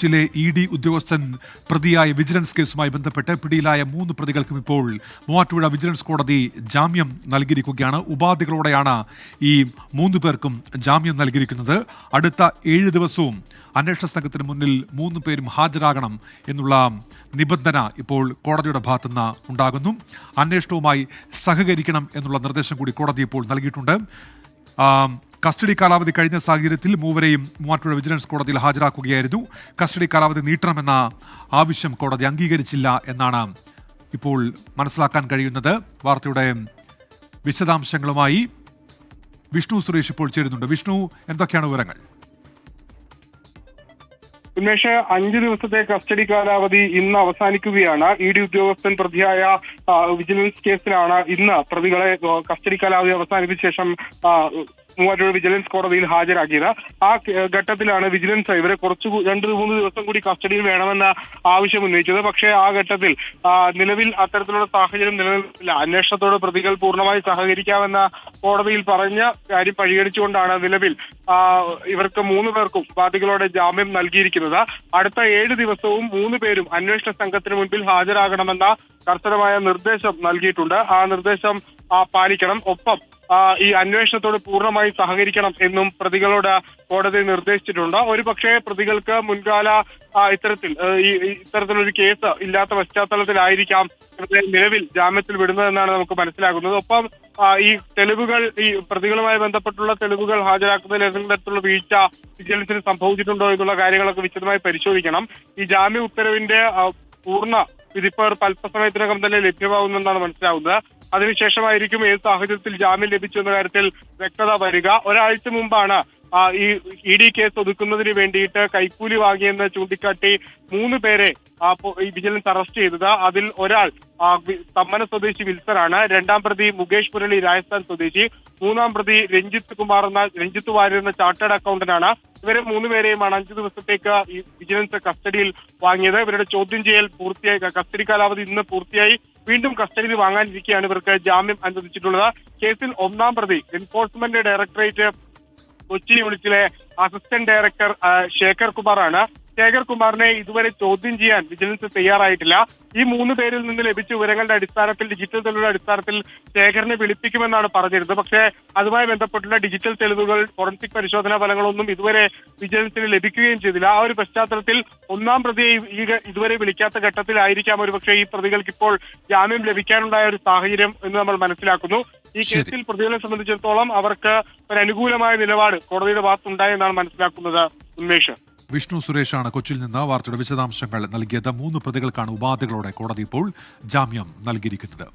ചിലെ ED. ഉദ്യോഗസ്ഥൻ പ്രതിയായ vigilance കേസുമായി ബന്ധപ്പെട്ട് പിടിയിലായ 3 പ്രതികൾക്കും ഇപ്പോൾ മൂവാറ്റുപുഴ വിജിലൻസ് കോടതി ജാമ്യം നൽകിയിരിക്കുകയാണ്. ഉപാധികളോടെയാണ് ഈ 3 പേർക്കും ജാമ്യം നൽകിയിരിക്കുന്നത്. അടുത്ത 7 ദിവസവും അന്വേഷണ സംഘത്തിന് മുന്നിൽ 3 പേരും ഹാജരാകണം എന്നുള്ള നിബന്ധന ഇപ്പോൾ കോടതിയുടെ ഭാഗത്തുനിന്ന് ഉണ്ടാകുന്നു. അന്വേഷണവുമായി സഹകരിക്കണം എന്നുള്ള നിർദ്ദേശം കൂടി കോടതി ഇപ്പോൾ നൽകിയിട്ടുണ്ട്. കസ്റ്റഡി കാലാവധി കഴിഞ്ഞ സാഹചര്യത്തിൽ മൂവരെയും മൂവാറ്റുപുഴ വിജിലൻസ് കോടതിയിൽ ഹാജരാക്കുകയായിരുന്നു. കസ്റ്റഡി കാലാവധി നീട്ടണമെന്ന ആവശ്യം കോടതി അംഗീകരിച്ചില്ല എന്നാണ് ഇപ്പോൾ മനസ്സിലാക്കാൻ കഴിയുന്നത്. വാർത്തയുടെ വിശദാംശങ്ങളുമായി വിഷ്ണു സുരേഷ് ഇപ്പോൾ ചേരുന്നുണ്ട്. വിഷ്ണു, എന്തൊക്കെയാണ് വിവരങ്ങൾ? ഉന്മേഷ്, 5 ദിവസത്തെ കസ്റ്റഡി കാലാവധി ഇന്ന് അവസാനിക്കുകയാണ്. ഇ.ഡി. ഉദ്യോഗസ്ഥൻ പ്രതിയായ വിജിലൻസ് കേസിലാണ് ഇന്ന് പ്രതികളെ കസ്റ്റഡി കാലാവധി അവസാനിപ്പിച്ച ശേഷം മൂവാറ്റുപുഴ വിജിലൻസ് കോടതിയിൽ ഹാജരാക്കിയത്. ആ ഘട്ടത്തിലാണ് വിജിലൻസ് ഇവരെ 2-3 ദിവസം കൂടി കസ്റ്റഡിയിൽ വേണമെന്ന ആവശ്യം ഉന്നയിച്ചത്. പക്ഷേ ആ ഘട്ടത്തിൽ നിലവിൽ അത്തരത്തിലുള്ള സാഹചര്യം നിലനിൽക്കില്ല. അന്വേഷണത്തോട് പ്രതികൾ പൂർണ്ണമായി സഹകരിക്കാമെന്ന കോടതിയിൽ പറഞ്ഞ കാര്യം പരിഗണിച്ചുകൊണ്ടാണ് നിലവിൽ ഇവർക്ക് 3 പേർക്കും വാദികളോടെ ജാമ്യം നൽകിയിരിക്കുന്നത്. അടുത്ത 7 ദിവസവും 3 പേരും അന്വേഷണ സംഘത്തിന് മുൻപിൽ ഹാജരാകണമെന്ന കർശനമായ നിർദ്ദേശം നൽകിയിട്ടുണ്ട്. ആ നിർദ്ദേശം പാലിക്കണം. ഒപ്പം ഈ അന്വേഷണത്തോട് പൂർണ്ണമായി സഹകരിക്കണം എന്നും പ്രതികളോട് കോടതി നിർദ്ദേശിച്ചിട്ടുണ്ട്. ഒരു പക്ഷേ പ്രതികൾക്ക് മുൻകാല ഇത്തരത്തിലൊരു കേസ് ഇല്ലാത്ത പശ്ചാത്തലത്തിലായിരിക്കാം നിലവിൽ ജാമ്യത്തിൽ വിടുന്നതെന്നാണ് നമുക്ക് മനസ്സിലാകുന്നത്. ഒപ്പം ഈ തെളിവുകൾ, ഈ പ്രതികളുമായി ബന്ധപ്പെട്ടുള്ള തെളിവുകൾ ഹാജരാക്കുന്നതിൽ ഏതെങ്കിലും തരത്തിലുള്ള വീഴ്ച വിജിലൻസിന് സംഭവിച്ചിട്ടുണ്ടോ എന്നുള്ള കാര്യങ്ങളൊക്കെ വിശദമായി പരിശോധിക്കണം. ഈ ജാമ്യ ഉത്തരവിന്റെ പൂർണ്ണ വിധിപ്പകർ അല്പസമയത്തിനകം തന്നെ ലഭ്യമാകുമെന്നാണ് മനസ്സിലാവുന്നത്. അതിനുശേഷമായിരിക്കും ഏത് സാഹചര്യത്തിൽ ജാമ്യം ലഭിച്ചു എന്ന കാര്യത്തിൽ വ്യക്തത വരിക. ഒരാഴ്ച മുമ്പാണ് ഈ ഇ.ഡി. കേസ് ഒതുക്കുന്നതിന് വേണ്ടിയിട്ട് കൈക്കൂലി വാങ്ങിയെന്ന് ചൂണ്ടിക്കാട്ടി 3 പേരെ ഈ വിജിലൻസ് അറസ്റ്റ് ചെയ്തത്. അതിൽ ഒരാൾ തമ്മന സ്വദേശി വിൽസനാണ്. 2ാം പ്രതി മുകേഷ് മുരളി രാജസ്ഥാൻ സ്വദേശി. 3ാം പ്രതി രഞ്ജിത്ത് വാര്യർ എന്ന ചാർട്ടേഡ് അക്കൗണ്ടന്റാണ്. ഇവരെ 3 പേരെയുമാണ് 5 ദിവസത്തേക്ക് ഈ വിജിലൻസ് കസ്റ്റഡിയിൽ വാങ്ങിയത്. ഇവരുടെ ചോദ്യം ചെയ്യൽ പൂർത്തിയായി, കസ്റ്റഡി കാലാവധി ഇന്ന് പൂർത്തിയായി. വീണ്ടും കസ്റ്റഡിയിൽ വാങ്ങാനിരിക്കെയാണ് ഇവർക്ക് ജാമ്യം അനുവദിച്ചിട്ടുള്ളത്. കേസിൽ 1ാം പ്രതി എൻഫോഴ്സ്മെന്റ് ഡയറക്ടറേറ്റ് കൊച്ചി യൂണിറ്റിലെ അസിസ്റ്റന്റ് ഡയറക്ടർ ശേഖർ കുമാറാണ്. ശേഖർ കുമാറിനെ ഇതുവരെ ചോദ്യം ചെയ്യാൻ വിജിലൻസ് തയ്യാറായിട്ടില്ല. ഈ 3 പേരിൽ നിന്ന് ലഭിച്ച വിവരങ്ങളുടെ അടിസ്ഥാനത്തിൽ, ഡിജിറ്റൽ തെളിവുകളുടെ അടിസ്ഥാനത്തിൽ ശേഖറിനെ വിളിപ്പിക്കുമെന്നാണ് പറഞ്ഞിരുന്നത്. പക്ഷേ അതുമായി ബന്ധപ്പെട്ടുള്ള ഡിജിറ്റൽ തെളിവുകൾ, ഫോറൻസിക് പരിശോധനാ ഫലങ്ങളൊന്നും ഇതുവരെ വിജിലൻസിന് ലഭിക്കുകയും ചെയ്തില്ല. ആ ഒരു പശ്ചാത്തലത്തിൽ 1ാം പ്രതിയെ ഇതുവരെ വിളിക്കാത്ത ഘട്ടത്തിലായിരിക്കാം ഒരുപക്ഷെ ഈ പ്രതികൾക്ക് ഇപ്പോൾ ജാമ്യം ലഭിക്കാനുണ്ടായ ഒരു സാഹചര്യം എന്ന് നമ്മൾ മനസ്സിലാക്കുന്നു. ഈ കേസിൽ പ്രതികളെ സംബന്ധിച്ചിടത്തോളം അവർക്ക് ഒരു അനുകൂലമായ നിലപാട് കോടതിയുടെ ഭാഗത്തുണ്ടായെന്നാണ് മനസ്സിലാക്കുന്നത്. ഉന്മേഷ്, വിഷ്ണു സുരേഷാണ് കൊച്ചിയിൽ നിന്ന് വാർത്തയുടെ വിശദാംശങ്ങൾ നൽകിയത്. 3 പ്രതികൾക്കാണ് ഉപാധികളോടെ കോടതി ഇപ്പോൾ ജാമ്യം നൽകിയിരിക്കുന്നത്.